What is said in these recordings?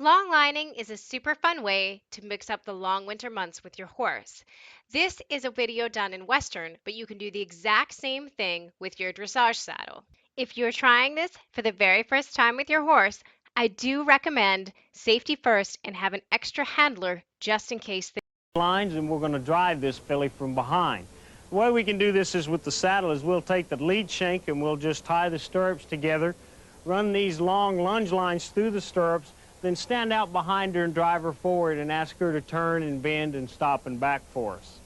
Long lining is a super fun way to mix up the long winter months with your horse. This is a video done in Western, but you can do the exact same thing with your dressage saddle. If you're trying this for the very first time with your horse, I do recommend safety first and have an extra handler just in case. Lines, and we're going to drive this filly from behind. The way we can do this is with the saddle is we'll take the lead shank and we'll just tie the stirrups together, run these long lunge lines through the stirrups, then stand out behind her and drive her forward and ask her to turn and bend and stop and back for us.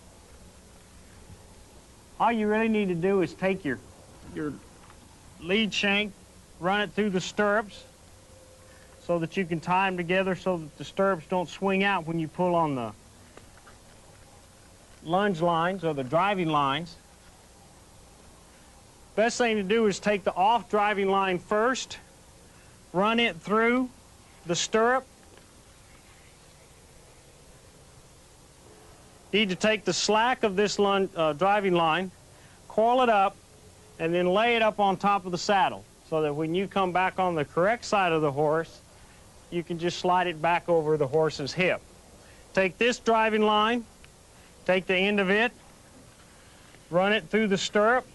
All you really need to do is take your lead shank, run it through the stirrups so that you can tie them together so that the stirrups don't swing out when you pull on the lunge lines or the driving lines. Best thing to do is take the off driving line first, run it through the stirrup. Need to take the slack of this driving line, coil it up, and then lay it up on top of the saddle so that when you come back on the correct side of the horse, you can just slide it back over the horse's hip. Take this driving line, take the end of it, run it through the stirrup,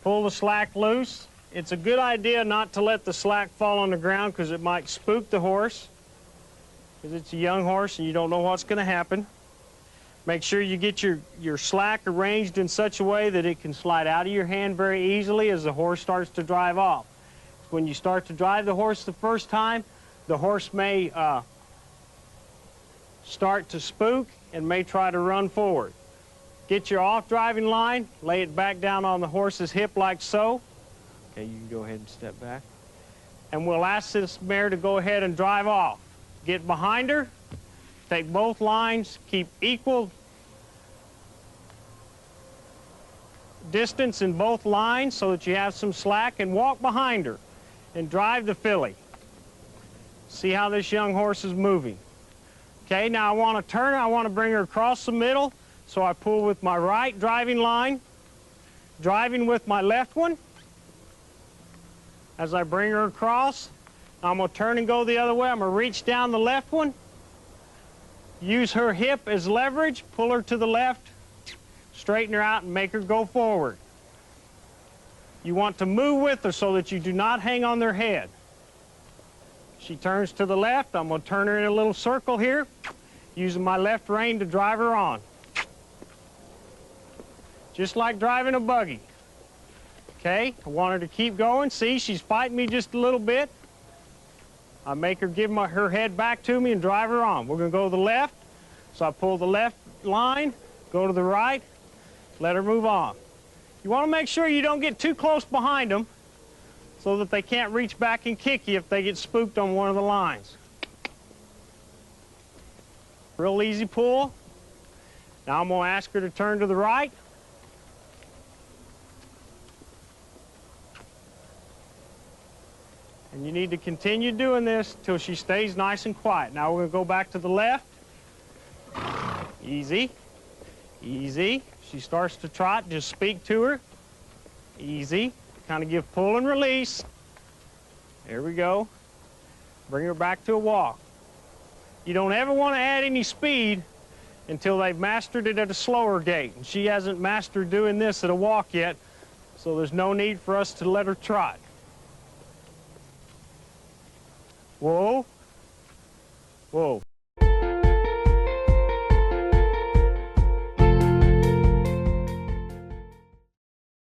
pull the slack loose. It's a good idea not to let the slack fall on the ground because it might spook the horse, because it's a young horse and you don't know what's going to happen. Make sure you get your slack arranged in such a way that it can slide out of your hand very easily as the horse starts to drive off. When you start to drive the horse the first time, the horse may start to spook and may try to run forward. Get your off driving line, lay it back down on the horse's hip like so. Okay, you can go ahead and step back. And we'll ask this mare to go ahead and drive off. Get behind her, take both lines, keep equal distance in both lines so that you have some slack, and walk behind her and drive the filly. See how this young horse is moving. Okay, now I want to turn her, I want to bring her across the middle, so I pull with my right driving line, driving with my left one. As I bring her across, I'm going to turn and go the other way. I'm going to reach down the left one, use her hip as leverage, pull her to the left, straighten her out, and make her go forward. You want to move with her so that you do not hang on their head. She turns to the left. I'm going to turn her in a little circle here, using my left rein to drive her on. Just like driving a buggy. Okay, I want her to keep going. See, she's fighting me just a little bit. I make her give her head back to me and drive her on. We're going to go to the left. So I pull the left line, go to the right, let her move on. You want to make sure you don't get too close behind them so that they can't reach back and kick you if they get spooked on one of the lines. Real easy pull. Now I'm going to ask her to turn to the right. And you need to continue doing this till she stays nice and quiet. Now we're going to go back to the left. Easy, easy. She starts to trot, just speak to her. Easy. Kind of give pull and release. There we go. Bring her back to a walk. You don't ever want to add any speed until they've mastered it at a slower gait. And she hasn't mastered doing this at a walk yet, so there's no need for us to let her trot. Whoa. Whoa.